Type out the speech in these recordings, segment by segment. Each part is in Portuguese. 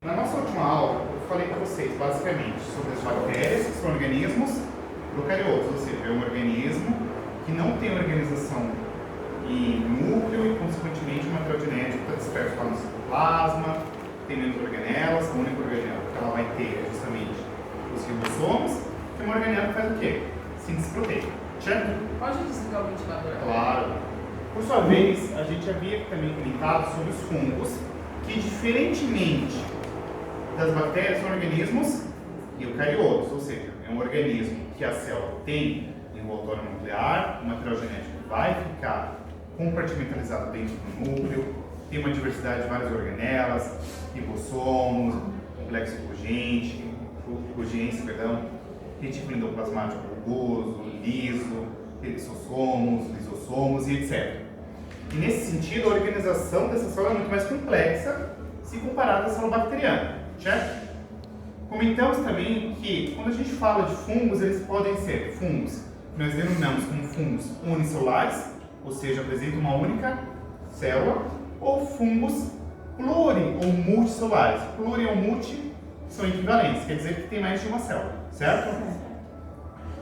Na nossa última aula, eu falei para vocês basicamente sobre as bactérias, que são organismos procariotos, ou seja, é um organismo que não tem organização em núcleo e, consequentemente, o material genético está disperso lá no citoplasma, tem menos organelas. A única organela que ela vai ter é justamente os ribossomos, que é uma organela que faz o quê? Síntese proteica. Certo? Pode desligar o ventilador? Claro. Por sua vez, a gente havia também comentado sobre os fungos, que diferentemente das bactérias são organismos eucariotos, ou seja, é um organismo que a célula tem envoltório nuclear, o material genético vai ficar compartimentalizado dentro do núcleo, tem uma diversidade de várias organelas, ribossomos, complexo Golgi, retículo endoplasmático rugoso, liso, lisossomos e etc. E nesse sentido, a organização dessa célula é muito mais complexa se comparada à célula bacteriana, certo? Comentamos também que quando a gente fala de fungos, eles podem ser fungos que nós denominamos como fungos unicelulares, ou seja, apresentam uma única célula, ou fungos pluri ou multicelulares. Pluri ou multi são equivalentes, quer dizer que tem mais de uma célula, certo?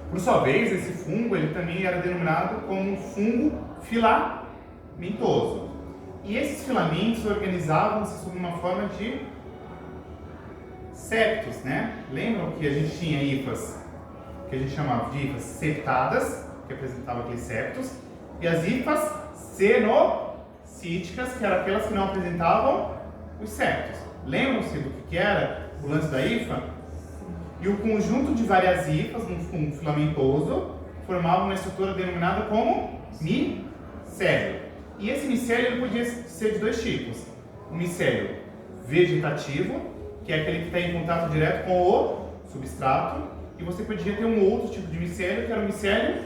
Por sua vez, esse fungo ele também era denominado como fungo filamentoso. E esses filamentos organizavam-se sob uma forma de septos, né? Lembram que a gente tinha hifas, que a gente chamava de hifas septadas, que apresentavam aqueles septos, e as hifas cenocíticas, que eram aquelas que não apresentavam os septos. Lembram-se do que era o lance da hifa? E o conjunto de várias hifas, num fungo filamentoso, formava uma estrutura denominada como micélio. E esse micélio ele podia ser de dois tipos. O micélio vegetativo, que é aquele que está em contato direto com o substrato, e você podia ter um outro tipo de micélio, que era o micélio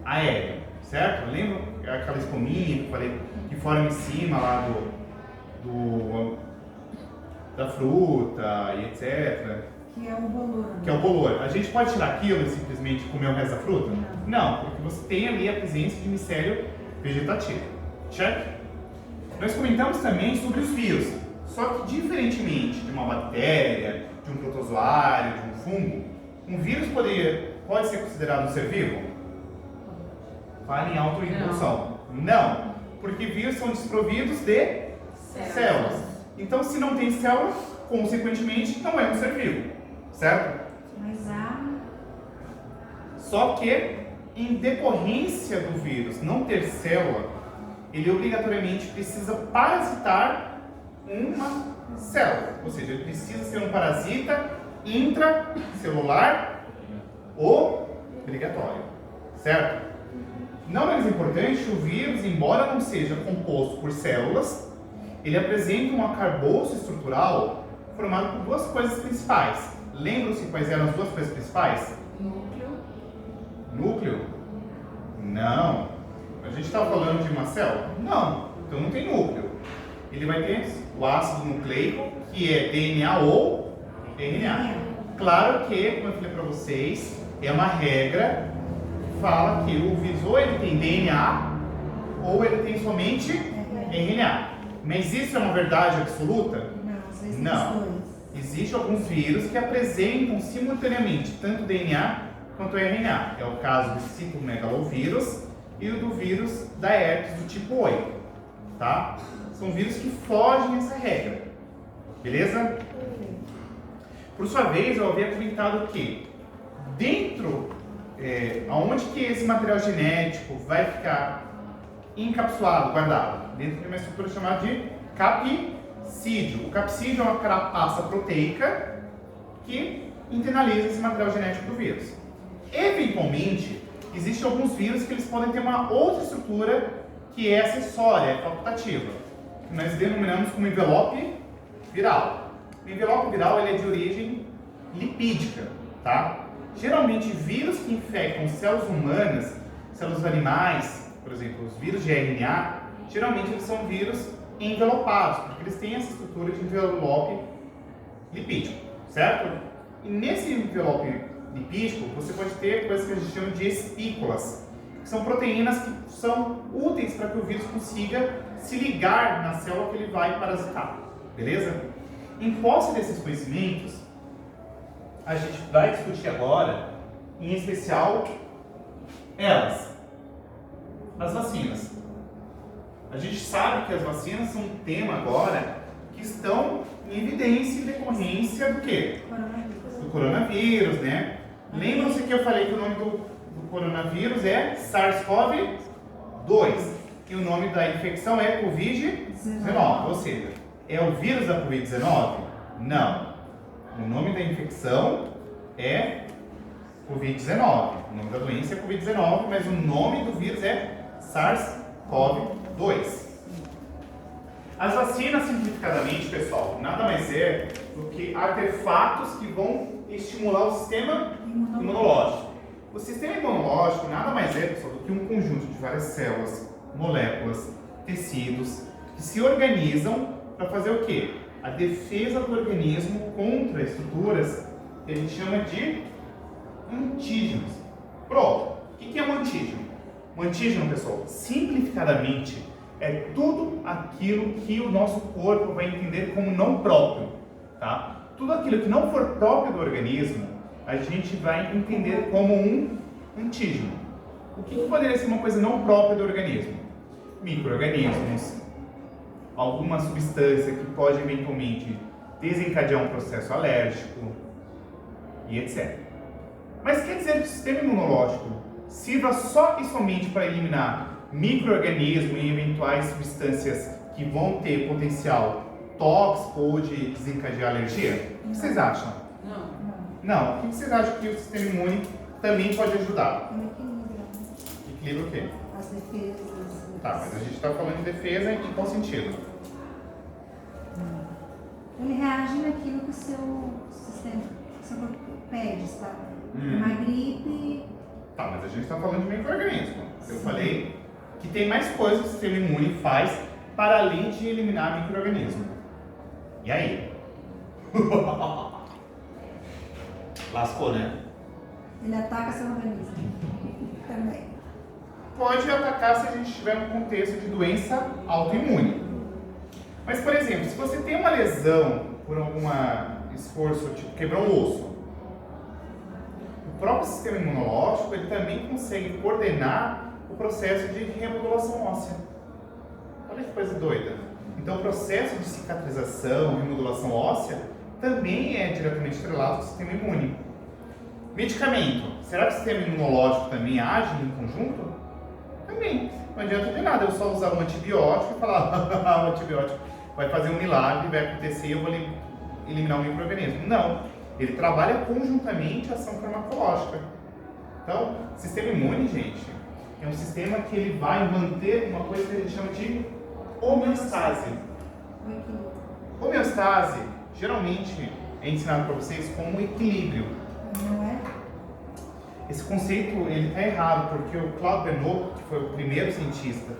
aéreo, certo? Lembra aquela espuminha que eu falei que forma em cima lá da fruta e etc. Que é o bolor. Que é o bolor. A gente pode tirar aquilo e simplesmente comer o resto da fruta? Não, porque você tem ali a presença de micélio vegetativo. Check? Nós comentamos também sobre os vírus. Só que, diferentemente de uma bactéria, de um protozoário, de um fungo, um vírus pode ser considerado um ser vivo? Fala em autoindução. Não, porque vírus são desprovidos de células. Então, se não tem célula, consequentemente, não é um ser vivo. Certo? Mas há... Só que, em decorrência do vírus não ter célula, ele obrigatoriamente precisa parasitar uma célula. Ou seja, ele precisa ser um parasita intracelular obrigatório. Certo? Não menos importante, o vírus, embora não seja composto por células, ele apresenta um arcabouço estrutural formado por duas coisas principais. Lembram-se quais eram as duas coisas principais? Núcleo? Não. A gente está falando de uma célula? Não. Então não tem núcleo. Ele vai ter o ácido nucleico, que é DNA ou RNA. Claro que, como eu falei para vocês, é uma regra que fala que o vírus ou ele tem DNA ou ele tem somente RNA. Mas isso é uma verdade absoluta? Não, às vezes não. tem dois. Existem alguns vírus que apresentam simultaneamente tanto DNA quanto RNA. É o caso do citomegalovírus e o do vírus da herpes do tipo 8. Tá? São vírus que fogem essa regra. Beleza? Por sua vez, eu havia comentado que dentro, aonde que esse material genético vai ficar encapsulado, guardado? Dentro de uma estrutura chamada de capsídeo. O capsídeo é uma carapaça proteica que internaliza esse material genético do vírus. Eventualmente, existem alguns vírus que eles podem ter uma outra estrutura que é acessória, é facultativa, que nós denominamos como envelope viral. O envelope viral ele é de origem lipídica, tá? Geralmente, vírus que infectam células humanas, células animais, por exemplo, os vírus de RNA, geralmente eles são vírus envelopados, porque eles têm essa estrutura de envelope lipídico, certo? E nesse envelope lipídico, você pode ter coisas que a gente chama de espículas, que são proteínas que são úteis para que o vírus consiga se ligar na célula que ele vai parasitar, beleza? Em posse desses conhecimentos, a gente vai discutir agora, em especial, as vacinas. A gente sabe que as vacinas são um tema agora que estão em evidência em decorrência do quê? Do coronavírus, né? Lembram-se que eu falei que o nome do coronavírus é SARS-CoV-2 e o nome da infecção é Covid-19, ou seja, é o vírus da Covid-19? Não. O nome da infecção é Covid-19. O nome da doença é Covid-19, mas o nome do vírus é SARS-CoV-2. As vacinas, simplificadamente, pessoal, nada mais é do que artefatos que vão estimular o sistema imunológico. O sistema imunológico nada mais é, pessoal, do que um conjunto de várias células, moléculas, tecidos que se organizam para fazer o quê? A defesa do organismo contra estruturas que a gente chama de antígenos. Pronto. O que é um antígeno? Um antígeno, pessoal, simplificadamente, é tudo aquilo que o nosso corpo vai entender como não próprio, tá? Tudo aquilo que não for próprio do organismo, a gente vai entender como um antígeno. O que poderia ser uma coisa não própria do organismo? Micro-organismos, alguma substância que pode eventualmente desencadear um processo alérgico e etc. Mas quer dizer que o sistema imunológico sirva só e somente para eliminar micro-organismos e eventuais substâncias que vão ter potencial tóxico ou de desencadear alergia? O que vocês acham? Não. O que vocês acham que o sistema imune também pode ajudar? Equilíbrio o quê? As defesas. Tá, mas a gente está falando de defesa em qual sentido? Ele reage naquilo que o seu sistema, o seu corpo pede, sabe? Uma gripe. Tá, mas a gente está falando de micro-organismo. Eu falei que tem mais coisas que o sistema imune faz para além de eliminar micro-organismo. E aí? Lascou, né? Ele ataca seu organismo. Também. Pode atacar se a gente estiver num contexto de doença autoimune. Mas, por exemplo, se você tem uma lesão por algum esforço, tipo quebrou um osso, o próprio sistema imunológico ele também consegue coordenar o processo de remodulação óssea. Olha que coisa doida. Então, o processo de cicatrização, remodulação óssea, também é diretamente atrelado ao sistema imune. Medicamento. Será que o sistema imunológico também age em conjunto? Também. Não adianta de nada eu só usar um antibiótico e falar, o antibiótico vai fazer um milagre, vai acontecer e eu vou eliminar o micro-organismo. Não. Ele trabalha conjuntamente a ação farmacológica. Então, o sistema imune, gente, é um sistema que ele vai manter uma coisa que a gente chama de homeostase. Homeostase, geralmente, é ensinado para vocês como equilíbrio. Não é? Esse conceito ele está errado, porque o Claude Bernot, que foi o primeiro cientista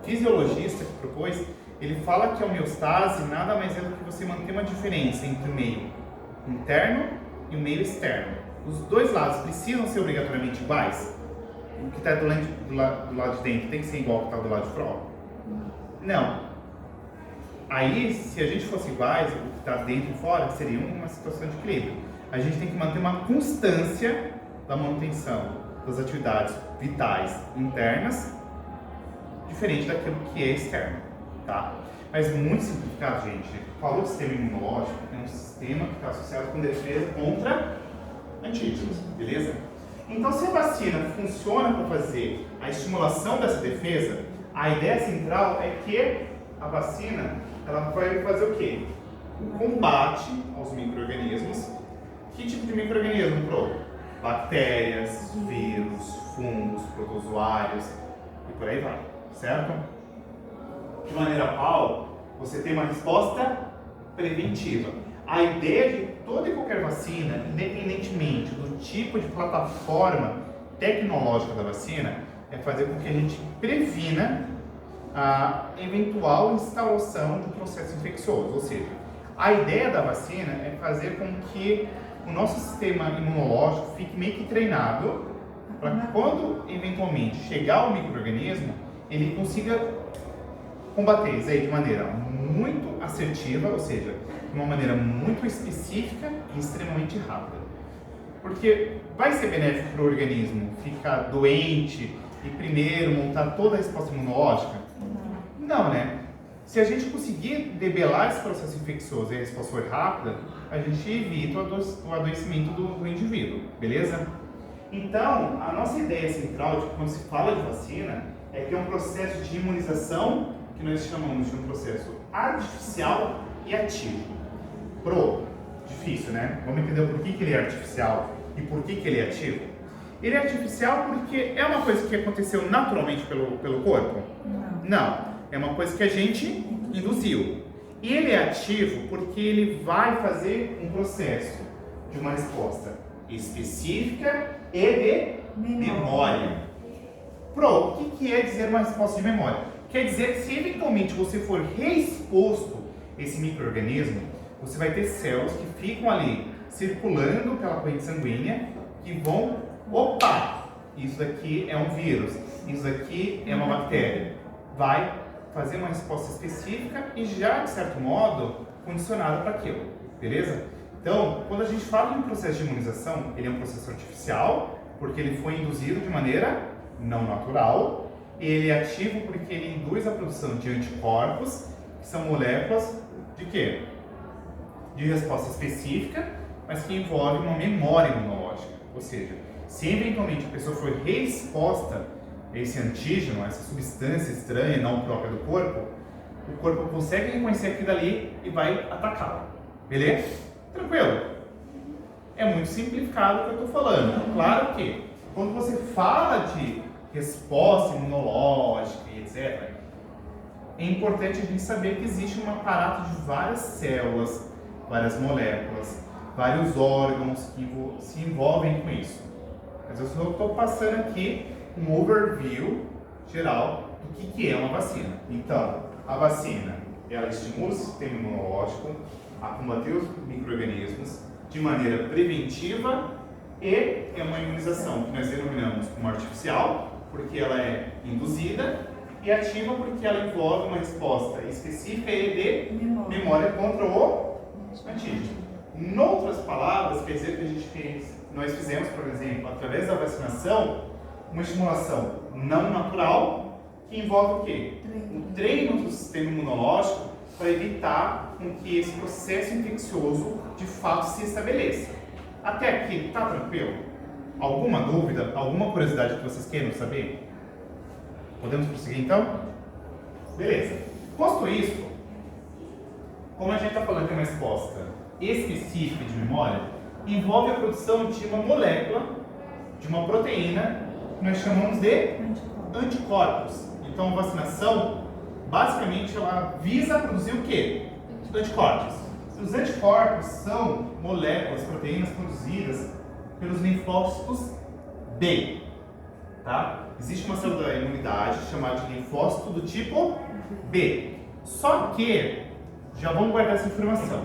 fisiologista que propôs, ele fala que a homeostase nada mais é do que você manter uma diferença entre o meio interno e o meio externo. Os dois lados precisam ser obrigatoriamente iguais? O que está do lado de dentro tem que ser igual ao que está do lado de fora? Não. Aí, se a gente fosse iguais, o que está dentro e fora seria uma situação de equilíbrio. A gente tem que manter uma constância da manutenção das atividades vitais internas, diferente daquilo que é externo, tá? Mas muito simplificado, gente, falou de sistema imunológico, é um sistema que está associado com defesa contra antígenos, beleza? Então, se a vacina funciona para fazer a estimulação dessa defesa, a ideia central é que a vacina ela vai fazer o quê? O combate aos micro-organismos. Que tipo de micro-organismo, Pro? Bactérias, vírus, fungos, protozoários e por aí vai, certo? De maneira qual você tem uma resposta preventiva. A ideia de toda e qualquer vacina, independentemente do tipo de plataforma tecnológica da vacina, é fazer com que a gente previna a eventual instalação de um processo infeccioso. Ou seja, a ideia da vacina é fazer com que o nosso sistema imunológico fique meio que treinado para que quando eventualmente chegar o micro-organismo, ele consiga combater isso aí de maneira muito assertiva, ou seja, de uma maneira muito específica e extremamente rápida. Porque vai ser benéfico para o organismo ficar doente e primeiro montar toda a resposta imunológica? Não, né? Se a gente conseguir debelar esse processo infeccioso e a resposta for rápida, a gente evita o adoecimento do indivíduo, beleza? Então, a nossa ideia central, quando se fala de vacina, é que é um processo de imunização que nós chamamos de um processo artificial e ativo. Difícil, né? Vamos entender por que ele é artificial e por que ele é ativo? Ele é artificial porque é uma coisa que aconteceu naturalmente pelo corpo? Não. É uma coisa que a gente induziu. E ele é ativo porque ele vai fazer um processo de uma resposta específica e de memória. O que quer dizer uma resposta de memória? Quer dizer que se eventualmente você for reexposto a esse micro-organismo, você vai ter células que ficam ali circulando pela corrente sanguínea que vão, opa, isso daqui é um vírus, isso daqui é uma bactéria. Vai fazer uma resposta específica e já, de certo modo, condicionada para aquilo, beleza? Então, quando a gente fala de um processo de imunização, ele é um processo artificial, porque ele foi induzido de maneira não natural, ele é ativo porque ele induz a produção de anticorpos, que são moléculas de quê? De resposta específica, mas que envolve uma memória imunológica, ou seja, se eventualmente a pessoa for reexposta a esse antígeno, a essa substância estranha, não própria do corpo, o corpo consegue reconhecer aquilo ali e vai atacá-la. Beleza? Tranquilo? É muito simplificado o que eu estou falando. Claro que, quando você fala de resposta imunológica e etc., é importante a gente saber que existe um aparato de várias células, várias moléculas, vários órgãos que se envolvem com isso. Mas eu só estou passando aqui um overview geral do que é uma vacina. Então, a vacina, ela estimula o sistema imunológico a combater os micro-organismos de maneira preventiva e é uma imunização que nós denominamos como artificial, porque ela é induzida, e ativa porque ela envolve uma resposta específica e de memória contra o antígeno. Em outras palavras, quer dizer que nós fizemos, por exemplo, através da vacinação, uma estimulação não natural que envolve o quê? O treino do sistema imunológico para evitar com que esse processo infeccioso de fato se estabeleça. Até aqui, está tranquilo? Alguma dúvida, alguma curiosidade que vocês queiram saber? Podemos prosseguir então? Beleza. Posto isso, como a gente está falando que é uma resposta específica de memória, envolve a produção de uma molécula, de uma proteína, que nós chamamos de anticorpos. Então, a vacinação, basicamente, ela visa produzir o quê? Anticorpos. Os anticorpos são moléculas, proteínas produzidas pelos linfócitos B. Tá? Existe uma célula da imunidade chamada de linfócito do tipo B. Só que, já vamos guardar essa informação,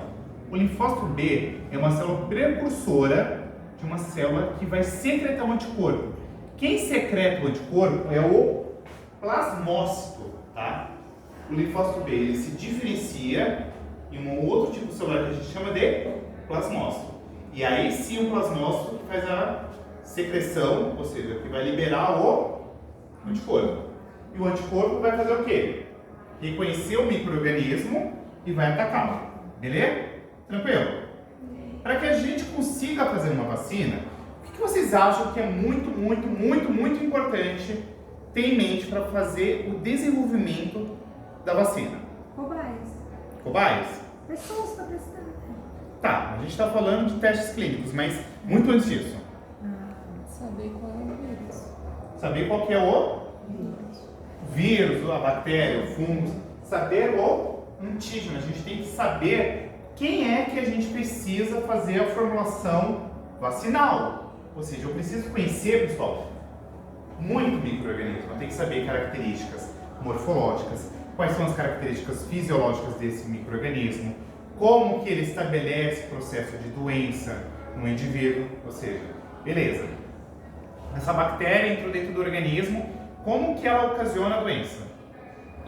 o linfócito B é uma célula precursora de uma célula que vai secretar um anticorpo. Quem secreta o anticorpo é o plasmócito, tá? O linfócito B ele se diferencia em um outro tipo celular que a gente chama de plasmócito. E aí sim o plasmócito faz a secreção, ou seja, que vai liberar o anticorpo. E o anticorpo vai fazer o quê? Reconhecer o micro-organismo e vai atacá-lo. Beleza? Tranquilo? Para que a gente consiga fazer uma vacina, o que vocês acham que é muito importante ter em mente para fazer o desenvolvimento da vacina? Cobaias. Cobaias? Pessoas para testar. Tá, a gente está falando de testes clínicos, mas muito antes disso. Saber qual é o vírus. Saber qual que é o vírus, a bactéria, o fungo. Saber o antígeno. A gente tem que saber quem é que a gente precisa fazer a formulação vacinal. Ou seja, eu preciso conhecer, pessoal, muito micro-organismo. Eu tenho que saber características morfológicas, quais são as características fisiológicas desse micro-organismo, como que ele estabelece o processo de doença no indivíduo, ou seja, beleza. Essa bactéria entrou dentro do organismo, como que ela ocasiona a doença?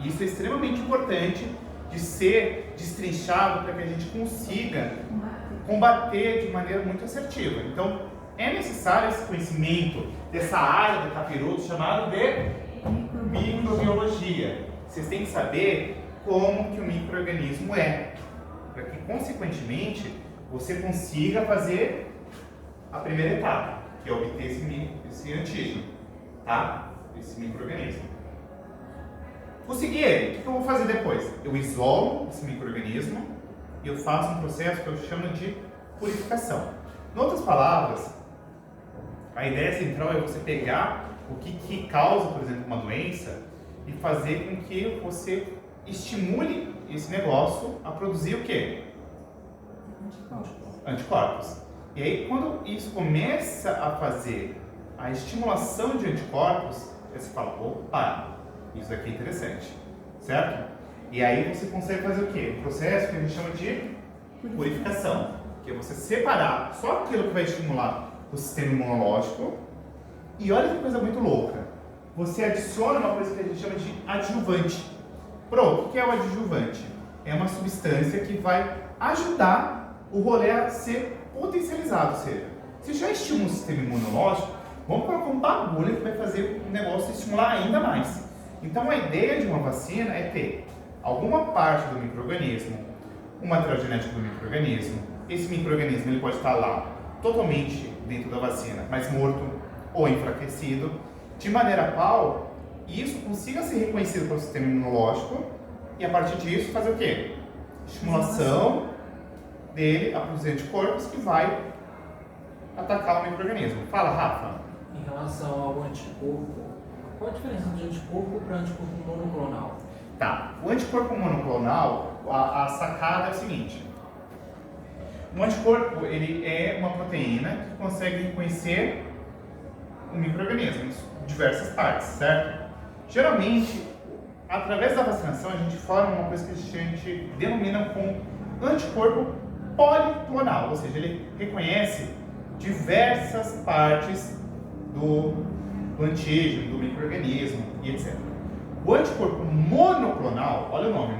Isso é extremamente importante de destrinchado para que a gente consiga combater de maneira muito assertiva. Então, é necessário esse conhecimento dessa área do capiroto chamado de microbiologia. Vocês têm que saber como que o micro-organismo é, para que, consequentemente, você consiga fazer a primeira etapa, que é obter esse antígeno, tá? Esse micro-organismo. Consegui ele, o que eu vou fazer depois? Eu isolo esse micro-organismo e eu faço um processo que eu chamo de purificação. Em outras palavras, a ideia central é você pegar o que causa, por exemplo, uma doença e fazer com que você estimule esse negócio a produzir o quê? Anticorpos. E aí, quando isso começa a fazer a estimulação de anticorpos, você fala, opa, isso aqui é interessante, certo? E aí você consegue fazer o quê? Um processo que a gente chama de purificação, que é você separar só aquilo que vai estimular o sistema imunológico. E olha que coisa muito louca, você adiciona uma coisa que a gente chama de adjuvante. Pronto, o que é o adjuvante? É uma substância que vai ajudar o rolê a ser potencializado, ou seja, se já estimula o sistema imunológico, vamos colocar um bagulho que vai fazer o negócio estimular ainda mais. Então a ideia de uma vacina é ter alguma parte do micro-organismo, um material genético do micro-organismo. Esse micro-organismo ele pode estar lá totalmente dentro da vacina, mas morto ou enfraquecido, de maneira qual isso consiga ser reconhecido pelo sistema imunológico e a partir disso fazer o quê? Estimulação dele a produzir anticorpos que vai atacar o micro-organismo. Fala, Rafa. Em relação ao anticorpo, qual a diferença de anticorpo para anticorpo monoclonal? Tá, o anticorpo monoclonal, a sacada é a seguinte. O anticorpo, ele é uma proteína que consegue reconhecer o micro-organismo em diversas partes, certo? Geralmente, através da vacinação, a gente forma uma coisa que a gente denomina como anticorpo policlonal, ou seja, ele reconhece diversas partes do antígeno, do micro-organismo e etc. O anticorpo monoclonal, olha o nome,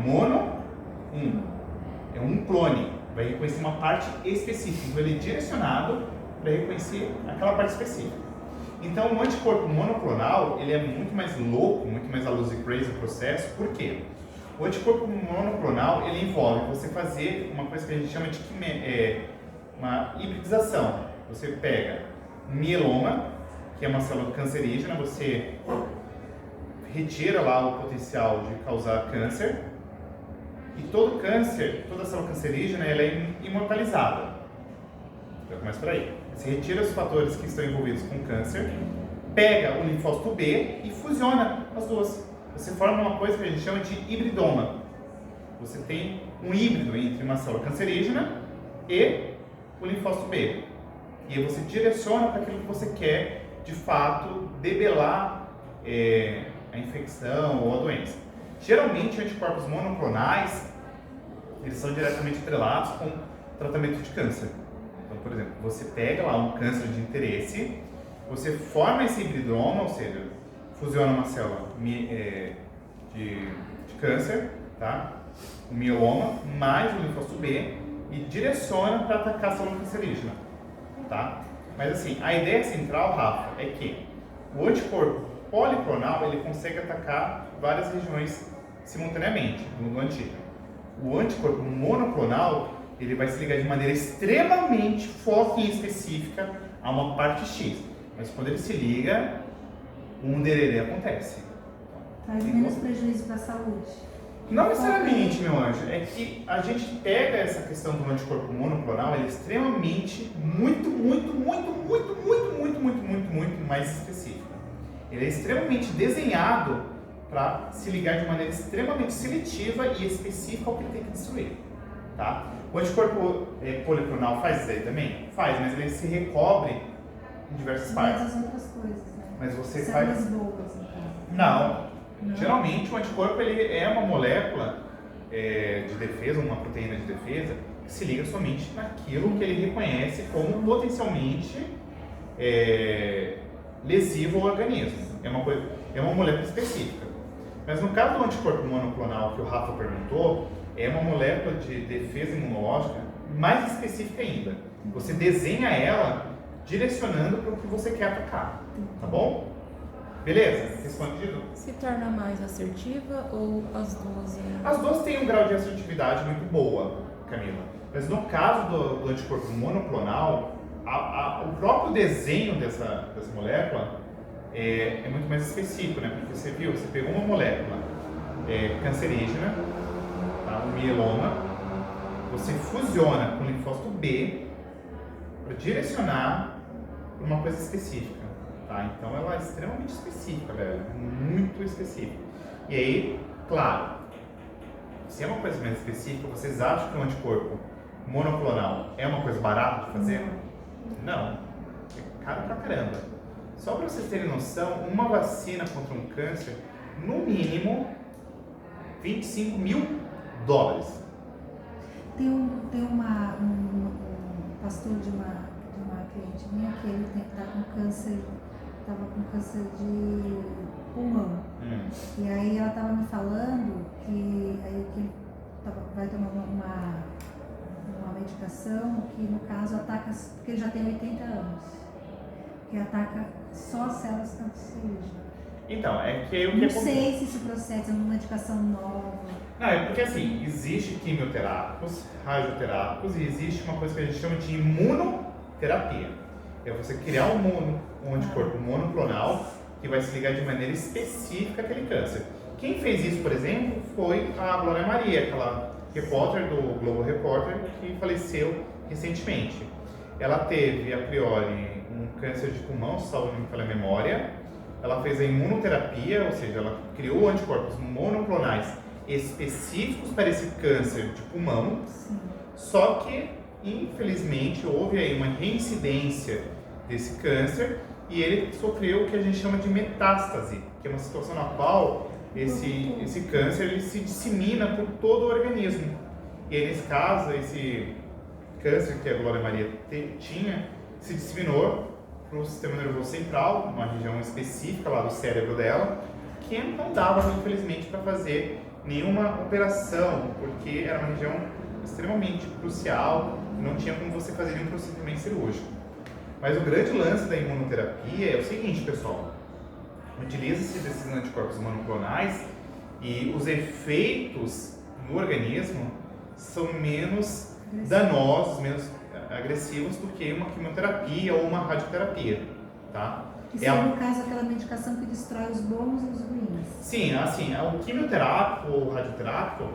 é um clone, vai reconhecer uma parte específica, então ele é direcionado para reconhecer aquela parte específica. Então o anticorpo monoclonal, ele é muito mais louco, muito mais a luz crazy o processo, por quê? O anticorpo monoclonal, ele envolve você fazer uma coisa que a gente chama de uma hibridização. Você pega um mieloma, que é uma célula cancerígena, você retira lá o potencial de causar câncer, e todo câncer, toda célula cancerígena, ela é imortalizada. Então começa por aí. Você retira os fatores que estão envolvidos com câncer, pega o linfócito B e fusiona as duas. Você forma uma coisa que a gente chama de hibridoma. Você tem um híbrido entre uma célula cancerígena e o linfócito B. E aí você direciona para aquilo que você quer, de fato, debelar a infecção ou a doença. Geralmente, anticorpos monoclonais, eles são diretamente atrelados com tratamento de câncer. Então, por exemplo, você pega lá um câncer de interesse, você forma esse hibridoma, ou seja, fusiona uma célula de câncer, tá? O mieloma, mais o linfócito B, e direciona para atacar a célula cancerígena, tá? Mas assim, a ideia central, Rafa, é que o anticorpo policlonal, ele consegue atacar várias regiões simultaneamente no antígeno. O anticorpo monoclonal, ele vai se ligar de maneira extremamente forte e específica a uma parte X. Mas quando ele se liga, um dererê acontece. Faz menos prejuízo para a saúde. Não necessariamente, meu anjo. É que a gente pega essa questão do anticorpo monoclonal, ele é extremamente, muito mais específico. Ele é extremamente desenhado para se ligar de maneira extremamente seletiva e específica ao que ele tem que destruir. Tá? O anticorpo policlonal faz isso aí também? Faz, mas ele se recobre em diversas partes. As outras coisas, né? Mas você Células faz... boas, então. Não. Não. Geralmente o anticorpo ele é uma molécula de defesa, uma proteína de defesa, que se liga somente naquilo que ele reconhece como potencialmente lesivo ao organismo. É uma molécula específica. Mas no caso do anticorpo monoclonal que o Rafa perguntou, é uma molécula de defesa imunológica mais específica ainda. Você desenha ela direcionando para o que você quer atacar, tá bom? Beleza? Respondido? Se torna mais assertiva ou as duas? As duas têm um grau de assertividade muito boa, Camila. Mas no caso do anticorpo monoclonal, o próprio desenho dessa molécula é muito mais específico, né? Porque você pegou uma molécula cancerígena, tá? Um mieloma, você fusiona com linfócito B para direcionar para uma coisa específica, tá? Então ela é extremamente específica, velho, muito específica. E aí, claro, se é uma coisa mais específica, vocês acham que um anticorpo monoclonal é uma coisa barata de fazer? Não, é caro pra caramba. Só para vocês terem noção, uma vacina contra um câncer, no mínimo, $25 mil. Tem um pastor de uma cliente minha que ele tá com câncer, estava com câncer de pulmão. E aí ela estava me falando que vai tomar uma medicação que no caso ataca, porque ele já tem 80 anos, que ataca só as células cancerígenas. Então, é que o que Não sei se esse processo é uma medicação nova. Não, é porque assim, existe quimioterápicos, radioterápicos e existe uma coisa que a gente chama de imunoterapia. É você criar um anticorpo monoclonal que vai se ligar de maneira específica àquele câncer. Quem fez isso, por exemplo, foi a Glória Maria, aquela repórter do Globo Repórter que faleceu recentemente. Ela teve, a priori, um câncer de pulmão, salvo não me falha a memória. Ela fez a imunoterapia, ou seja, ela criou anticorpos monoclonais específicos para esse câncer de pulmão. Sim. Só que, infelizmente, houve aí uma reincidência desse câncer e ele sofreu o que a gente chama de metástase, que é uma situação na qual esse câncer ele se dissemina por todo o organismo. E aí, nesse caso, esse câncer que a Glória Maria tinha se disseminou para o sistema nervoso central, uma região específica lá do cérebro dela, que não dava, infelizmente, para fazer nenhuma operação, porque era uma região extremamente crucial, não tinha como você fazer nenhum procedimento cirúrgico. Mas o grande lance da imunoterapia é o seguinte, pessoal: utiliza-se desses anticorpos monoclonais e os efeitos no organismo são menos danosos, menos agressivos do que uma quimioterapia ou uma radioterapia, tá? Que seria, no caso, aquela medicação que destrói os bons e os ruins. Sim, assim, o quimioterápico ou radioterápico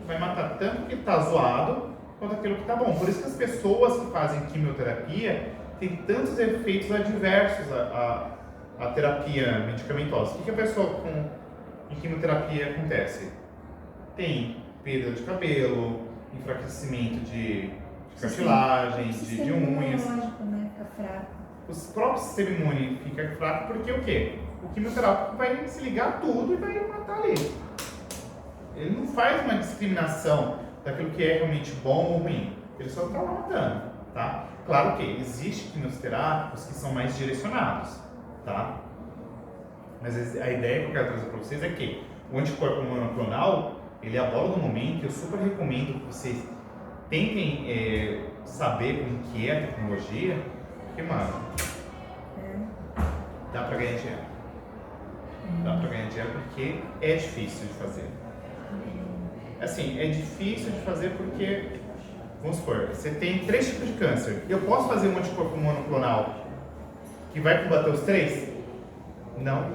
vai matar tanto o que está zoado quanto aquilo que está bom. Por isso que as pessoas que fazem quimioterapia têm tantos efeitos adversos à terapia medicamentosa. O que a pessoa em quimioterapia acontece? Tem perda de cabelo, enfraquecimento de cartilagens, de unhas. Né? Fica fraco. O próprio sistema imune fica fraco porque o quê? O quimioterápico vai se ligar a tudo e vai matar ali. Ele não faz uma discriminação daquilo que é realmente bom ou ruim. Ele só está lá matando, tá? Claro que existem quimioterápicos que são mais direcionados, tá? Mas a ideia que eu quero trazer para vocês é que o anticorpo monoclonal, ele é a bola do momento e eu super recomendo que vocês tentem saber como que é a tecnologia, porque, mano, dá pra ganhar dinheiro. Dá pra ganhar dinheiro porque é difícil de fazer. Assim, é difícil de fazer porque, vamos supor, você tem 3 tipos de câncer. Eu posso fazer um anticorpo monoclonal que vai combater os 3? Não.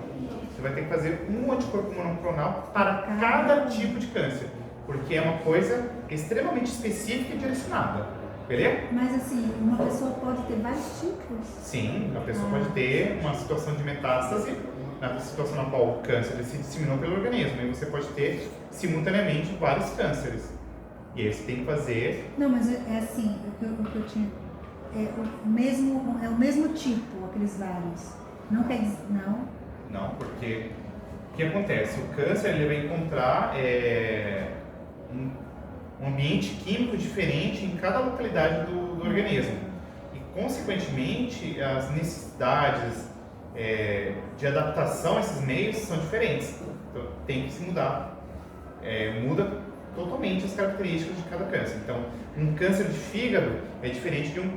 Você vai ter que fazer um anticorpo monoclonal para cada tipo de câncer, porque é uma coisa extremamente específica e direcionada. Beleza? Mas assim, uma pessoa pode ter vários tipos? Sim, a pessoa pode ter uma situação de metástase, na situação na qual o câncer ele se disseminou pelo organismo, e você pode ter simultaneamente vários cânceres. E aí você tem que fazer... Não, mas é assim, o que eu tinha... É o mesmo tipo, aqueles vários. Não quer dizer... Não, porque o que acontece? O câncer ele vai encontrar um ambiente químico diferente em cada localidade do organismo. E, consequentemente, as necessidades de adaptação a esses meios são diferentes. Então, tem que se mudar. Muda totalmente as características de cada câncer. Então, um câncer de fígado é diferente de um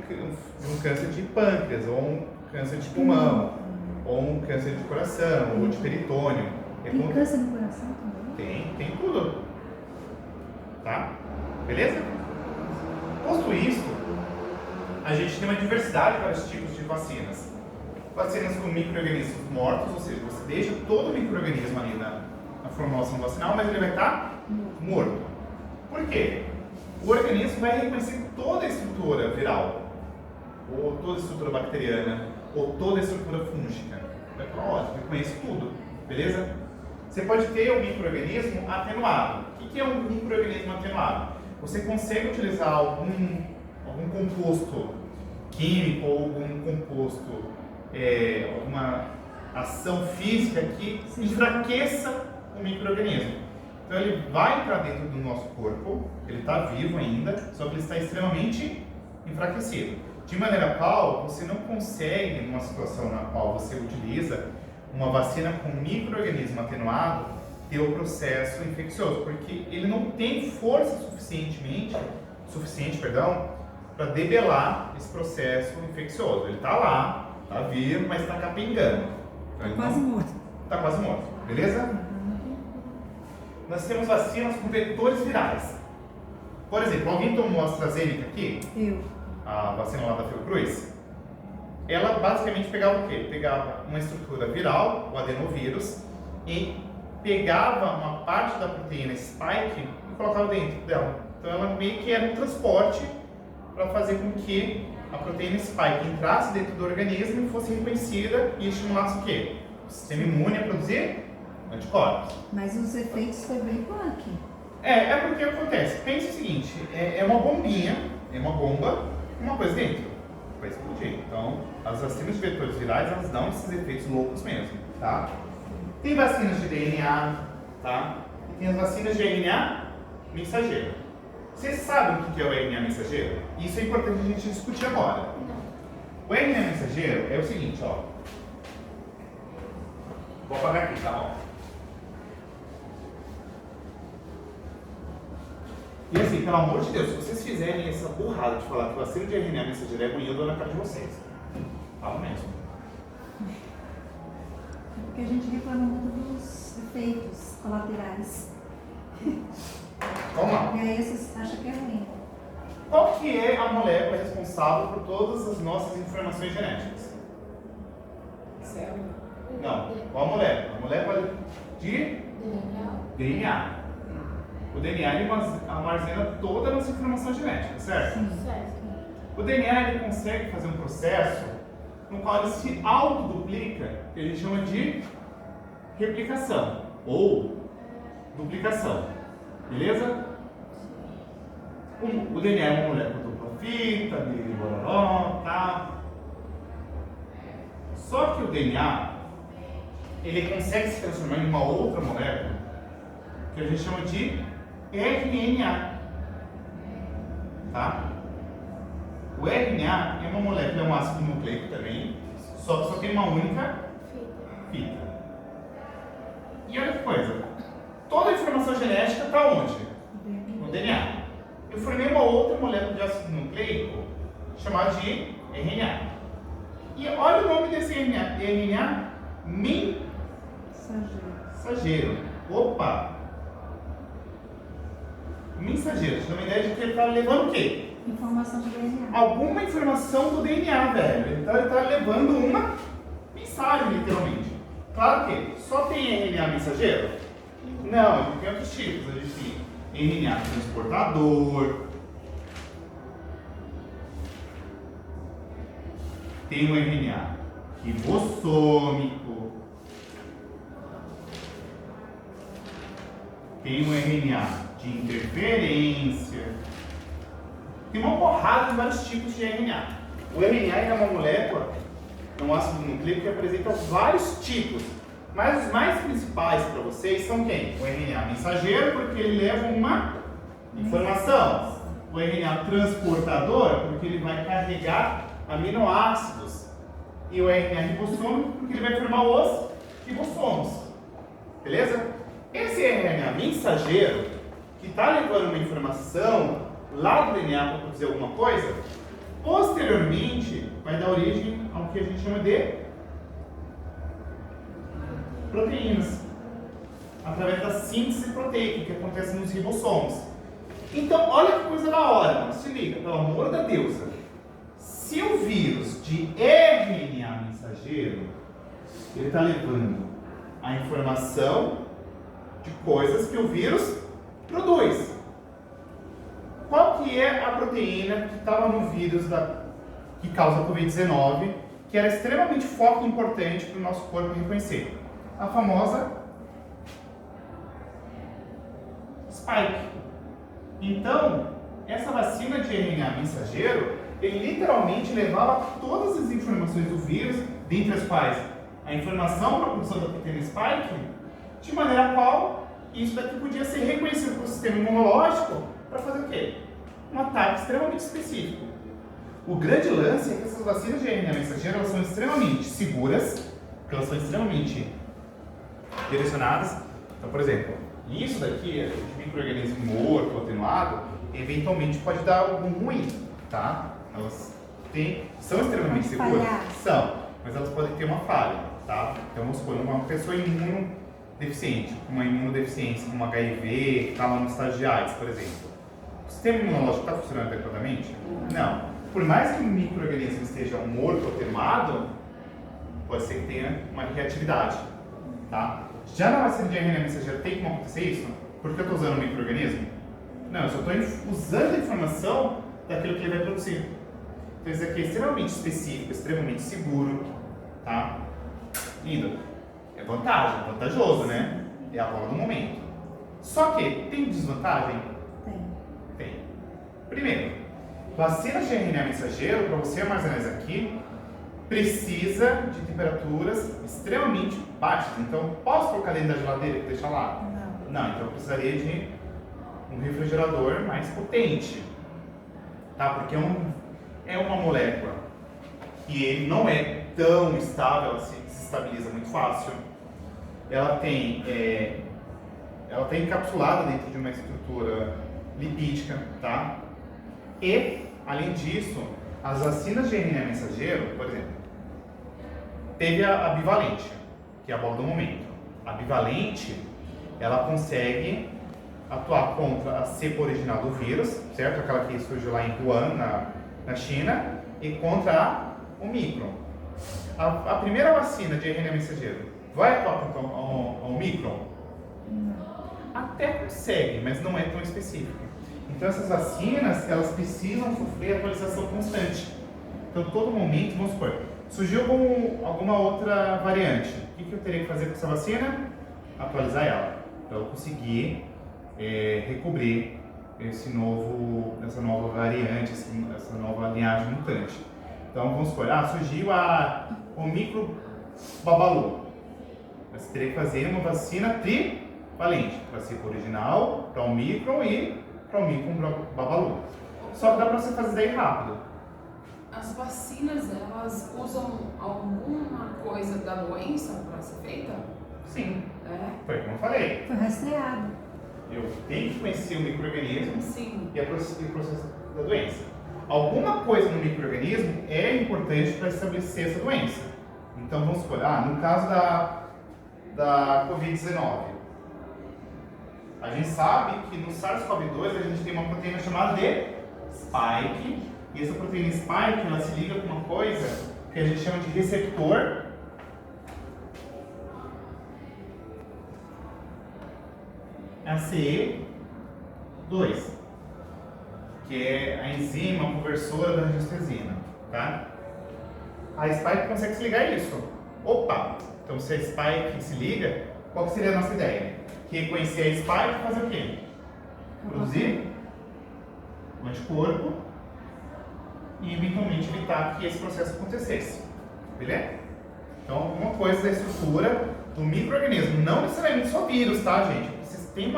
câncer de pâncreas, ou um câncer de pulmão, ou um câncer de coração, ou de peritônio. Tem câncer no coração também? Tem tudo. Tá? Beleza? Posto isso, a gente tem uma diversidade de vários tipos de vacinas. Vacinas com micro-organismos mortos, ou seja, você deixa todo o micro-organismo ali na formulação vacinal, mas ele vai estar morto. Por quê? O organismo vai reconhecer toda a estrutura viral, ou toda a estrutura bacteriana, ou toda a estrutura fúngica. Vai falar, ó, reconhece tudo, beleza? Você pode ter um micro-organismo atenuado. O que é um micro-organismo atenuado? Você consegue utilizar algum composto químico ou algum composto, alguma ação física que enfraqueça o micro-organismo. Então ele vai entrar dentro do nosso corpo, ele está vivo ainda, só que ele está extremamente enfraquecido. De maneira qual você não consegue, numa situação na qual você utiliza uma vacina com micro-organismo atenuado, ter o processo infeccioso, porque ele não tem força suficiente, para debelar esse processo infeccioso. Ele está lá, está vivo, mas está capengando. Então, Quase morto. Está quase morto, beleza? Nós temos vacinas com vetores virais. Por exemplo, alguém tomou a AstraZeneca aqui? Eu. A vacina lá da Fiocruz? Ela basicamente pegava o quê? Pegava uma estrutura viral, o adenovírus, e pegava uma parte da proteína spike e colocava dentro dela. Então ela meio que era um transporte para fazer com que a proteína spike entrasse dentro do organismo e fosse reconhecida e estimulasse o quê? O sistema imune a produzir anticorpos. Mas os efeitos foi bem punk. É porque acontece. Pense o seguinte, é uma bombinha, é uma bomba, uma coisa dentro, vai explodir. Então, as vacinas de vetores virais, elas dão esses efeitos loucos mesmo, tá? Tem vacinas de DNA, tá? E tem as vacinas de RNA mensageiro. Vocês sabem o que é o RNA mensageiro? Isso é importante a gente discutir agora. O RNA mensageiro é o seguinte, ó. Vou apagar aqui, tá? Ó. E assim, pelo amor de Deus, se vocês fizerem essa burrada de falar que vacina de RNA mensageiro é ruim, eu dou na cara de vocês. Falo mesmo. Porque a gente reclama muito dos efeitos colaterais. Vamos lá. E aí vocês acham que é ruim. Qual que é a molécula responsável por todas as nossas informações genéticas? Célula. Não, qual a molécula? A molécula de DNA. O DNA ele armazena toda a nossa informação genética, certo? O DNA ele consegue fazer um processo no qual ele se autoduplica, que a gente chama de replicação ou duplicação. Beleza? O DNA é uma molécula dupla fita, bororó, tá? Só que o DNA ele consegue se transformar em uma outra molécula que a gente chama de RNA, tá? O RNA é uma molécula, é um ácido nucleico também, só que só tem uma única fita. E olha que coisa, toda a informação genética está onde? No DNA. Eu formei uma outra molécula de ácido nucleico chamada de RNA. E olha o nome desse RNA, RNA mensageiro. Opa! Mensageiro, te dá uma ideia de que ele está levando o quê? Informação do DNA. Alguma informação do DNA, velho. Então ele está levando uma mensagem, literalmente. Claro que só tem RNA mensageiro? Não, a gente tem outros tipos. A gente tem RNA transportador. Tem o RNA ribossômico. Tem o RNA de interferência. Tem uma porrada de vários tipos de RNA. O RNA é uma molécula, é um ácido nucleico que apresenta vários tipos. Mas os mais principais para vocês são quem? O RNA mensageiro, porque ele leva uma informação. O RNA transportador, porque ele vai carregar aminoácidos. E o RNA ribossômico, porque ele vai formar os ribossomos. Beleza? Esse RNA mensageiro, que está levando uma informação lá do DNA para produzir alguma coisa, posteriormente vai dar origem ao que a gente chama de proteínas, através da síntese proteica que acontece nos ribossomos. Então, olha que coisa da hora, mano. Se liga, pelo amor da deusa. Se o vírus de RNA mensageiro, ele está levando a informação de coisas que o vírus produz. Qual que é a proteína que estava no vírus que causa a Covid-19, que era extremamente forte e importante para o nosso corpo reconhecer? A famosa spike. Então, essa vacina de RNA mensageiro, ele literalmente levava todas as informações do vírus, dentre as quais a informação para a produção da proteína spike, de maneira qual isso daqui podia ser reconhecido pelo sistema imunológico para fazer o quê? Um ataque extremamente específico. O grande lance é que essas vacinas de RNA mensageiro elas são extremamente seguras, porque elas são extremamente direcionadas. Então, por exemplo, isso daqui, de micro-organismo morto ou atenuado, eventualmente pode dar algo ruim, tá? Elas são extremamente seguras? São, mas elas podem ter uma falha, tá? Então, vamos supor, uma pessoa imunodeficiente, com uma imunodeficiência, como HIV, que está lá no estágio de AIDS, por exemplo. O sistema imunológico está funcionando adequadamente? Não. Por mais que o micro-organismo esteja morto ou atenuado, pode ser que tenha uma reatividade, tá? Já na vacina de RNA mensageiro tem como acontecer isso? Porque eu estou usando o micro-organismo? Não, eu só estou usando a informação daquilo que ele vai produzir. Então isso aqui é extremamente específico, extremamente seguro, tá? Lindo. É vantajoso, né? É a bola do momento. Só que tem desvantagem? Tem. Primeiro, vacinas de RNA mensageiro, para você armazenar isso aqui, precisa de temperaturas extremamente baixas. Então, posso colocar dentro da geladeira e deixar lá? Não, então eu precisaria de um refrigerador mais potente, tá? Porque é uma molécula que ele não é tão estável, ela se estabiliza muito fácil. Ela está encapsulada dentro de uma estrutura lipídica, tá? E, além disso, as vacinas de RNA mensageiro, por exemplo, teve a bivalente, que é a bola do momento. A bivalente, ela consegue atuar contra a cepa original do vírus, certo? Aquela que surgiu lá em Wuhan, na China, e contra a Omicron. A primeira vacina de RNA mensageiro vai atuar contra a Omicron? Até consegue, mas não é tão específica. Então essas vacinas, elas precisam sofrer atualização constante. Então todo momento, vamos supor, surgiu alguma outra variante. O que eu teria que fazer com essa vacina? Atualizar ela, para eu conseguir recobrir essa nova variante, essa nova linhagem mutante. Então vamos supor, surgiu a Omicron Babalu. Você teria que fazer uma vacina trivalente, para a cepa original, para o Omicron e para o Omicron Babalu. Só que dá para você fazer daí rápido. As vacinas, elas usam alguma coisa da doença para ser feita? Sim. É? Foi como eu falei. Foi rastreado. Eu tenho que conhecer o micro-organismo Sim. e o processo da doença. Alguma coisa no micro-organismo é importante para estabelecer essa doença. Então vamos supor, no caso da Covid-19, a gente sabe que no SARS-CoV-2 a gente tem uma proteína chamada de spike, e essa proteína spike ela se liga com uma coisa que a gente chama de receptor ACE2, que é a enzima conversora da angiotensina, tá? A spike consegue se ligar a isso. Opa! Então se a spike se liga, qual que seria a nossa ideia? Reconhecer a spike e fazer o quê? Produzir um anticorpo e eventualmente evitar que esse processo acontecesse. Beleza? Então, alguma coisa da estrutura do micro-organismo, não necessariamente só vírus, tá, gente? Vocês têm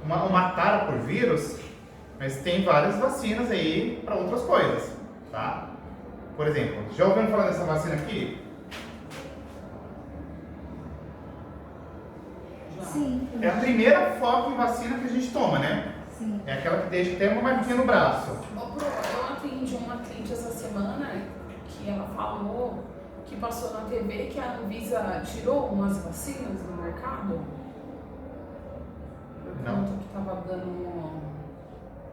uma tara por vírus, mas tem várias vacinas aí para outras coisas, tá? Por exemplo, já ouviram falar dessa vacina aqui? Sim. É a primeira foco em vacina que a gente toma, né? Sim. É aquela que deixa até uma marquinha no braço. Ô, Pro, eu atendi uma cliente essa semana que ela falou que passou na TV que a Anvisa tirou umas vacinas do mercado. Por Não. conta que tava dando.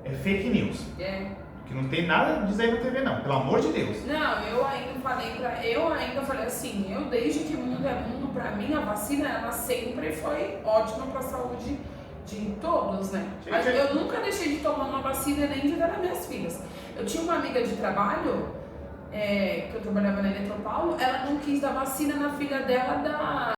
É fake news. É. Que não tem nada disso aí na TV, não. Pelo amor de Deus. Não, eu ainda falei assim, eu desde que mundo é mundo, pra mim a vacina ela sempre foi ótima pra saúde de todos, né? Mas eu nunca deixei de tomar uma vacina nem de dar às minhas filhas. Eu tinha uma amiga de trabalho, que eu trabalhava na Eletropaulo, ela não quis dar vacina na filha dela